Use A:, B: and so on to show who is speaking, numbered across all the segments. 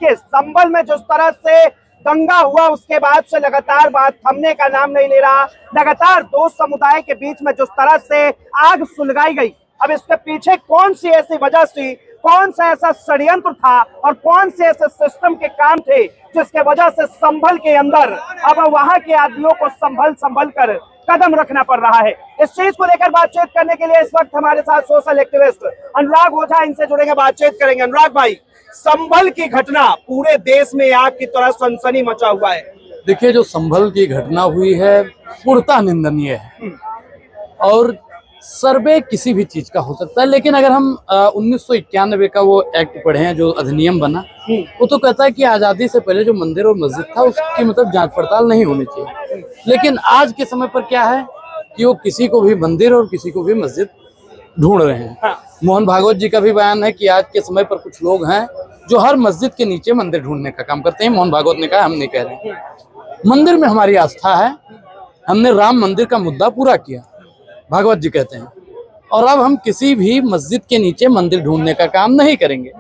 A: देखिए संभल में जिस तरह से दंगा हुआ उसके बाद से लगातार बात थमने का नाम नहीं ले रहा। लगातार दो समुदाय के बीच में जिस तरह से आग सुलगाई गई, अब इसके पीछे कौन सी ऐसी वजह थी, कौन सा ऐसा षड्यंत्र था और कौन से ऐसे सिस्टम के काम थे जिसके वजह से संभल के अंदर अब वहां के आदमियों को संभल कर कदम रखना पड़ रहा है। इस चीज को लेकर बातचीत करने के लिए इस वक्त हमारे साथ सोशल एक्टिविस्ट अनुराग ओझा इनसे जुड़ेंगे, बातचीत करेंगे। अनुराग भाई, संभल की घटना पूरे देश में आग की तरह सनसनी मचा हुआ है।
B: देखिए, जो संभल की घटना हुई है पूर्णतः निंदनीय है और सर्वे किसी भी चीज का हो सकता है, लेकिन अगर हम 1991 का वो एक्ट पढ़े हैं जो अधिनियम बना, वो तो कहता है कि आजादी से पहले जो मंदिर और मस्जिद था उसकी मतलब जांच पड़ताल नहीं होनी चाहिए। लेकिन आज के समय पर क्या है कि वो किसी को भी मंदिर और किसी को भी मस्जिद ढूंढ रहे हैं। मोहन भागवत जी का भी बयान है कि आज के समय पर कुछ लोग हैं जो हर मस्जिद के नीचे मंदिर ढूंढने का काम करते हैं। मोहन भागवत ने कहा, हम नहीं कह रहे। मंदिर में हमारी आस्था है, हमने राम मंदिर का मुद्दा पूरा किया, भागवत जी कहते हैं, और अब हम किसी भी मस्जिद के नीचे मंदिर ढूंढने का काम नहीं करेंगे।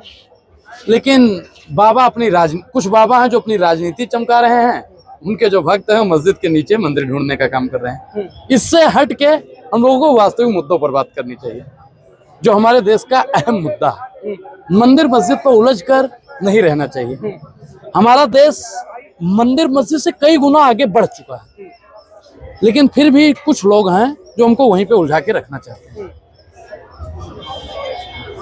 B: लेकिन बाबा कुछ बाबा हैं जो अपनी राजनीति चमका रहे हैं, उनके जो भक्त हैं मस्जिद के नीचे मंदिर ढूंढने का काम कर रहे हैं। इससे हट के हम लोगों को वास्तविक मुद्दों पर बात करनी चाहिए, जो हमारे देश का अहम मुद्दा है। मंदिर मस्जिद पर उलझ कर नहीं रहना चाहिए। हमारा देश मंदिर मस्जिद से कई गुना आगे बढ़ चुका है, लेकिन फिर भी कुछ लोग हैं जो हमको वहीं पे उलझा के रखना चाहते हैं।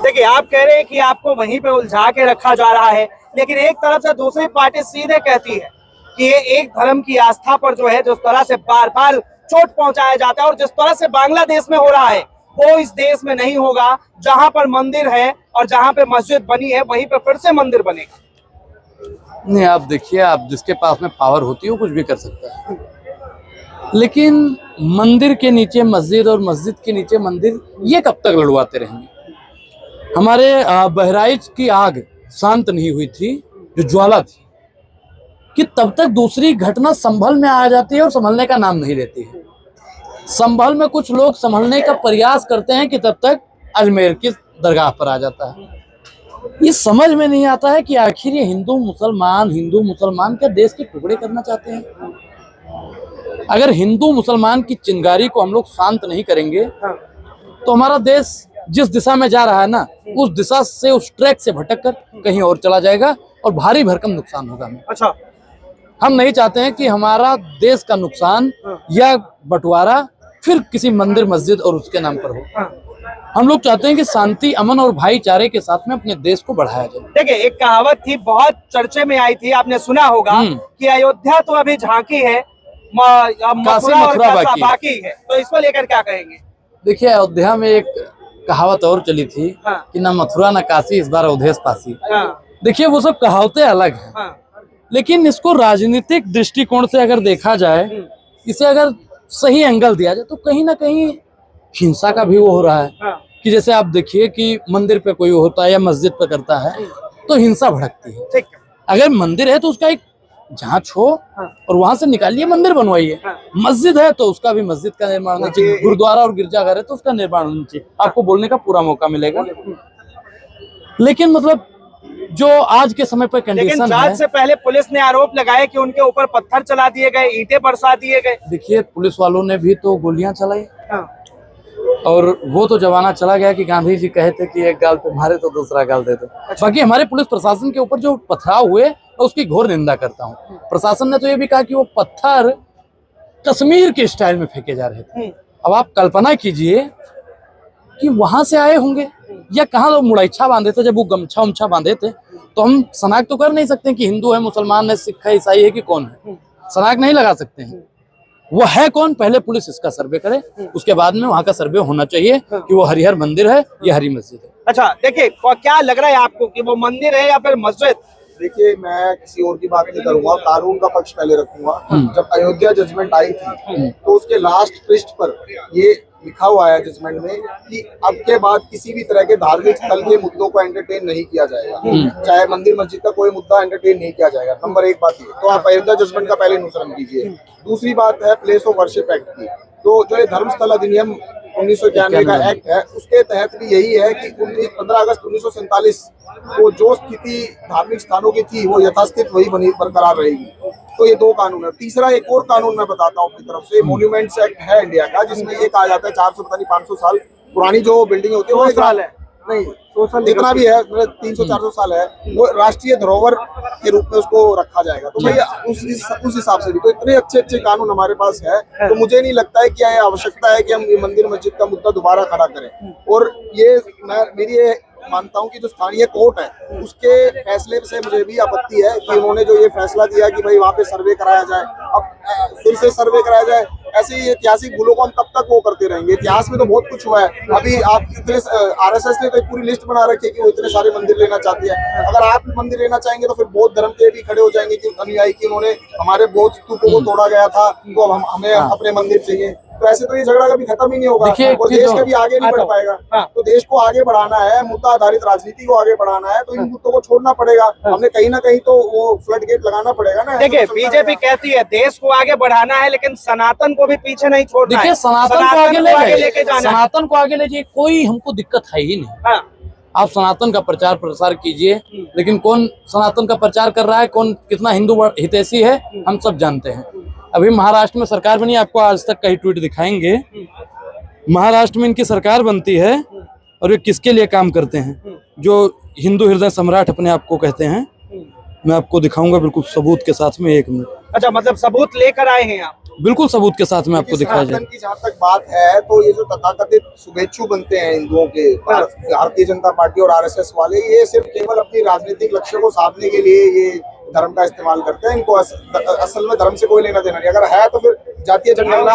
A: देखिए, आप कह रहे हैं कि आपको वहीं पे उलझा के रखा जा रहा है, लेकिन एक तरफ से दूसरी पार्टी सीधे कहती है कि ये एक धर्म की आस्था पर जो है जिस तरह से बार बार चोट पहुंचाया जाता है और जिस तरह से बांग्लादेश में हो रहा है वो इस देश में नहीं होगा। जहां पर मंदिर है और जहां पे मस्जिद बनी है वहीं पे फिर से मंदिर बनेगा।
B: नहीं, आप देखिए, आप जिसके पास में पावर होती है वो कुछ भी कर सकता है, लेकिन मंदिर के नीचे मस्जिद और मस्जिद के नीचे मंदिर, ये कब तक लड़वाते रहेंगे? हमारे बहराइच की आग शांत नहीं हुई थी, जो ज्वाला थी, कि तब तक दूसरी घटना संभल में आ जाती है और संभलने का नाम नहीं लेती है। संभल में कुछ लोग संभलने का प्रयास करते हैं कि तब तक अजमेर की दरगाह पर आ जाता है। ये समझ में नहीं आता है कि आखिर ये हिंदू मुसलमान क्या देश के टुकड़े करना चाहते हैं? अगर हिंदू मुसलमान की चिंगारी को हम लोग शांत नहीं करेंगे तो हमारा देश जिस दिशा में जा रहा है ना, उस दिशा से, उस ट्रैक से भटक कर कहीं और चला जाएगा और भारी भरकम नुकसान होगा हमें।
A: अच्छा,
B: हम नहीं चाहते हैं कि हमारा देश का नुकसान या बंटवारा फिर किसी मंदिर मस्जिद और उसके नाम पर हो। हम लोग चाहते हैं कि शांति, अमन और भाईचारे के साथ में अपने देश को बढ़ाया जाए।
A: देखिए, एक कहावत थी, बहुत चर्चे में आई थी, आपने सुना होगा कि अयोध्या तो अभी झांकी है, मथुरा बाकी है। तो इसको लेकर क्या कहेंगे?
B: देखिए, अयोध्या में एक कहावत और चली थी कि ना मथुरा ना काशी, इस बार अवधेश पासी। देखिए, वो सब कहावतें अलग हैं, लेकिन इसको राजनीतिक दृष्टिकोण से अगर देखा जाए, इसे अगर सही एंगल दिया जाए तो कहीं ना कहीं हिंसा का भी वो हो रहा है। कि जैसे आप देखिए कि मंदिर पे कोई होता है या मस्जिद पे करता है तो हिंसा भड़कती है। अगर मंदिर है तो उसका एक जांच हो और वहां से निकालिए, मंदिर बनवाइए। मस्जिद है तो उसका भी मस्जिद का निर्माण होना चाहिए, गुरुद्वारा और गिरजाघर है तो उसका निर्माण होना चाहिए, आपको बोलने का पूरा मौका मिलेगा। लेकिन मतलब जो आज के समय पर कंडीशन है,
A: जांच से पहले पुलिस ने आरोप लगाया कि उनके ऊपर पत्थर चला दिए गए, ईंटें बरसा दिए गए।
B: देखिए, पुलिस वालों ने भी तो गोलियां चलाई और वो तो जमाना चला गया कि गांधी जी कहे थे कि एक गाल पे मारे तो दूसरा गाल दे दो। बाकी हमारे पुलिस प्रशासन के ऊपर जो पथराव हुए उसकी घोर निंदा करता हूँ। प्रशासन ने तो ये भी कहा कि वो पत्थर कश्मीर के स्टाइल में फेंके जा रहे थे। अब आप कल्पना कीजिए कि वहां से आए होंगे या कहाँ लोग मुड़ाइछा बांधे थे। जब वो गमछा उमछा बांधे थे तो हम शनाख्त तो कर नहीं सकते कि हिंदू है, मुसलमान है, सिख है, ईसाई है कि कौन है, शनाख्त नहीं लगा सकते हैं। वो है कौन, पहले पुलिस इसका सर्वे करे, उसके बाद में वहाँ का सर्वे होना चाहिए कि वो हरिहर मंदिर है या हरी मस्जिद है।
A: अच्छा, देखिए, क्या लग रहा है आपको कि वो मंदिर है या फिर मस्जिद?
C: देखिए, मैं किसी और की बात नहीं करूंगा, कानून का पक्ष पहले रखूंगा। जब अयोध्या जजमेंट आई थी तो उसके लास्ट पृष्ठ पर ये लिखा हुआ है जजमेंट में कि अब के बाद किसी भी तरह के धार्मिक स्थल के मुद्दों को एंटरटेन नहीं किया जाएगा, चाहे मंदिर मस्जिद का कोई मुद्दा एंटरटेन नहीं किया जाएगा। नंबर एक बात ये, तो आप अयोध्या जजमेंट का पहले अनुसरण कीजिए। दूसरी बात है प्लेस ऑफ वर्शिप एक्ट की। तो जो ये धर्मस्थल अधिनियम 1991 का एक्ट है, उसके तहत भी यही है कि 15 अगस्त 1947 को जो स्थिति धार्मिक स्थानों की थी वो यथास्थित वही बनी बरकरार रहेगी। तो ये 2 कानून है। तीसरा एक और कानून मैं बताता हूँ अपनी तरफ से, मॉन्यूमेंट्स एक्ट है इंडिया का, जिसमें ये कहा जाता है 400 पता नहीं 500 साल पुरानी जो बिल्डिंग होती है वो
A: 100 साल है
C: नहीं, जितना भी है 300-400 साल है, वो राष्ट्रीय धरोहर के रूप में उसको रखा जाएगा। तो भैया उस हिसाब से भी तो इतने अच्छे अच्छे कानून हमारे पास है, तो मुझे नहीं लगता है कि यह आवश्यकता है कि हम ये मंदिर मस्जिद का मुद्दा दोबारा खड़ा करें। और ये मेरी ये मानता हूँ कि जो स्थानीय कोर्ट है उसके फैसले से मुझे भी आपत्ति है कि उन्होंने जो ये फैसला दिया कि भाई वहाँ पे सर्वे कराया जाए, अब फिर से सर्वे कराया जाए। ऐसे ही ऐतिहासिक भूलों को हम कब तक वो करते रहेंगे? इतिहास में तो बहुत कुछ हुआ है। अभी आप इतने आरएसएस ने तो एक पूरी लिस्ट बना रखी है कि वो इतने सारे मंदिर लेना चाहती है। अगर आप मंदिर लेना चाहेंगे तो फिर बौद्ध धर्म के भी खड़े हो जाएंगे कि अनुयायी की उन्होंने हमारे बौद्ध स्तूपों को तोड़ा गया था, तो अब हमें अपने मंदिर चाहिए। तो ऐसे तो ये झगड़ा कभी खत्म ही नहीं होगा और देश कभी आगे नहीं बढ़ पाएगा। तो देश को आगे बढ़ाना है, मुद्दा आधारित राजनीति को आगे बढ़ाना है, तो इन मुद्दों को छोड़ना पड़ेगा। हमने कहीं ना कहीं तो वो फ्लड गेट लगाना पड़ेगा ना।
A: देखिए बीजेपी कहती है देश को आगे बढ़ाना है, लेकिन सनातन को भी पीछे नहीं छोड़ना है।
B: देखिए सनातन को आगे लेके जाना, सनातन को आगे ले जाइए, कोई हमको दिक्कत है ही नहीं। आप सनातन का प्रचार प्रसार कीजिए, लेकिन कौन सनातन का प्रचार कर रहा है, कौन कितना हिंदू हितैषी है, हम सब जानते हैं। अभी महाराष्ट्र में सरकार बनी, आपको आज तक कई ट्वीट दिखाएंगे। महाराष्ट्र में इनकी सरकार बनती है और ये किसके लिए काम करते हैं? जो हिंदू हृदय सम्राट अपने आप को कहते हैं। मैं आपको दिखाऊंगा बिल्कुल सबूत के साथ में, 1 मिनट।
A: अच्छा, मतलब सबूत लेकर आए हैं आप?
B: बिल्कुल सबूत के साथ में आपको दिखाया जाए।
C: की जहाँ तक बात है, तो ये जो तथाकथित शुभेच्छु बनते हैं हिंदुओं के, भारतीय जनता पार्टी और आरएसएस वाले, ये सिर्फ केवल अपनी राजनीतिक लक्ष्य को साधने के लिए ये धर्म का इस्तेमाल करते हैं। इनको असल में धर्म से कोई लेना देना नहीं। अगर है तो फिर जातीय जनगणना,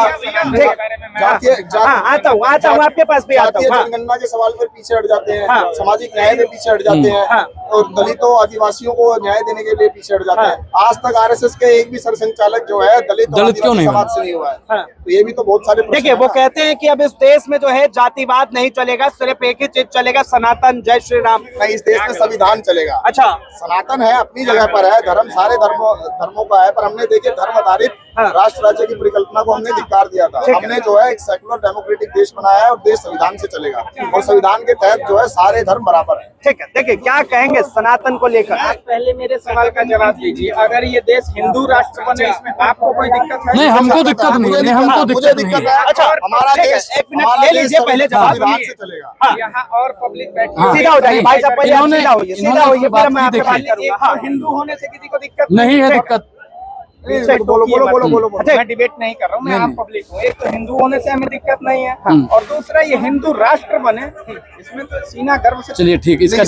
A: आता हूँ आपके पास भी आता हूँ।
C: जनगणना के सवाल पर पीछे हट जाते हैं, सामाजिक न्याय में पीछे हट जाते हैं, और दलितों आदिवासियों को न्याय देने के लिए पीछे हट जाते हैं। आज तक आरएसएस के एक भी सरसंघचालक जो है दलित
B: क्यों नहीं
C: समाज से नहीं हुआ है। तो ये भी तो बहुत सारे
A: देखिए, वो कहते हैं कि अब इस देश में जो है जातिवाद नहीं चलेगा, सिर्फ एक ही चीज चलेगा, सनातन, जय श्री राम।
C: नहीं, इस देश में संविधान चलेगा।
A: अच्छा,
C: सनातन है, अपनी जगह पर है, धर्म सारे धर्मों का है, पर हमने देखिए धर्म आधारित राष्ट्र राज्य की परिकल्पना को हमने धिक्कार दिया था। हमने जो है एक सेकुलर डेमोक्रेटिक देश बनाया है और देश संविधान से चलेगा और संविधान के तहत जो है सारे धर्म बराबर है।
A: ठीक है, देखिए क्या कहेंगे सनातन को लेकर?
D: आप पहले मेरे सवाल का जवाब दीजिए। अगर ये देश हिंदू राष्ट्र बने, इसमें आपको कोई दिक्कत है?
B: नहीं, हमको दिक्कत नहीं है, हमको दिक्कत नहीं है।
A: अच्छा,
C: हमारा देश
A: 1 मिनट ले लीजिए, पहले जवाब
C: संविधान से चलेगा।
D: यहाँ और पब्लिक बैठी
A: सीधा हो जाइए भाई साहब, पहले आप सीधा होइए, सीधा होइए, फिर मैं आपसे बात
D: है।
A: करूंगा।
D: एक तो हिंदू होने से किसी को दिक्कत
B: नहीं है, दिक्कत
C: बोलो।
D: मैं डिबेट नहीं कर रहा हूँ, मैं आप पब्लिक हूँ। एक तो हिंदू होने से हमें दिक्कत नहीं है, और दूसरा ये हिंदू राष्ट्र बने, इसमें तो सीना गर्व से।
B: चलिए ठीक, इसका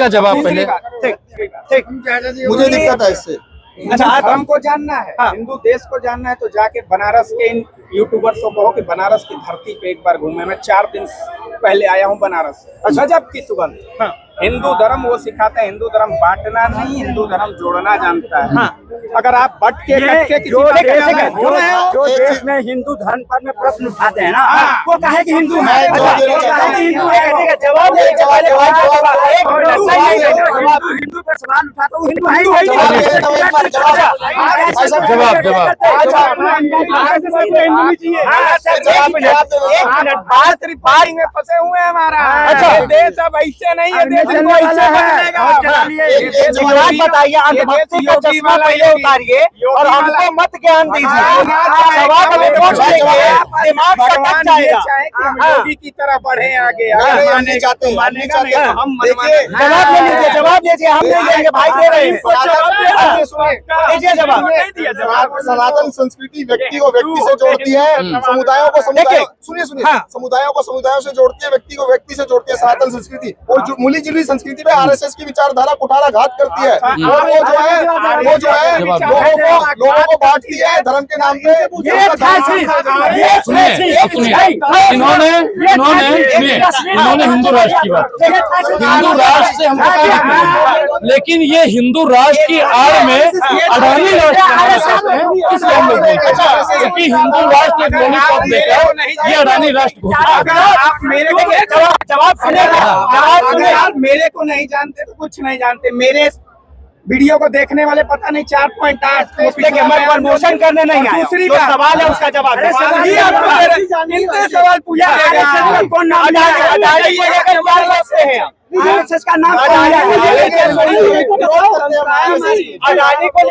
B: जवाब पहले।
A: ठीक,
C: मुझे दिक्कत है इससे।
D: अच्छा, धर्म को जानना है, हिंदू देश को जानना है, तो जाके बनारस के इन यूट्यूबर्स को कहो कि बनारस की धरती पे एक बार घूमे। मैं 4 दिन पहले आया हूँ बनारस। गजब की सुगंध। हिंदू धर्म वो सिखाते हैं, हिंदू धर्म बांटना नहीं, हिंदू धर्म जोड़ना जानता है। अगर आप बट के कट के
A: जो देश में हिंदू धर्म पर में प्रश्न उठाते हैं ना, वो कहे कि हिंदू है, जवाब हिंदू पर सवाल उठाता हूँ, हिंदू
D: में फंसे हुए हैं हमारा।
A: अच्छा,
D: देश अब ऐसे नहीं है, देश
A: बताइए, चश्मा पहले उतारिए और हमको मत ज्ञान दीजिए। जवाब हमें दिमाग
D: भगवान जाएगा कि योगी की तरह बढ़े आगे।
C: मानने चाहते हैं,
D: हम
A: जवाब ले लीजिए, जवाब लीजिए, हम नहीं देंगे भाई, दे रहे हैं, दीजिए जवाब।
C: सनातन संस्कृति व्यक्ति को व्यक्ति से जोड़ती है, समुदायों को समुदायों को समुदायों से जोड़ती है, व्यक्ति को व्यक्ति से जोड़ती है सनातन संस्कृति। और जो मिली जुली संस्कृति पे आरएसएस की विचारधारा कुठाराघात करती है, और वो जो है लोगों को बांटती है धर्म के नाम पे।
B: इन्होंने हिंदू राष्ट्र की बात, हिंदू राष्ट्र से हमको क्या मतलब? लेकिन ये हिंदू राष्ट्र की आड़ में अडानी राष्ट्र इसलिए हम लोग बोलते हैं, क्योंकि हिंदू राष्ट्र एक लॉलीपॉप देकर ये अडानी राष्ट्र घोषित।
D: आप मेरे को जवाब सुने, मेरे को नहीं जानते तो कुछ नहीं जानते। वीडियो को देखने वाले पता नहीं 4.8
A: देखिए, मैं प्रमोशन करने नहीं आया हूं।
D: दूसरी
A: जो
D: बात,
A: सवाल है उसका जवाब दे।
D: इनसे सवाल पूछा जाएगा।
A: कौन नाम लिया है? अडानी को लेकर क्या सोचते हैं आप? RSS का नाम कौन लिया है? अडानी को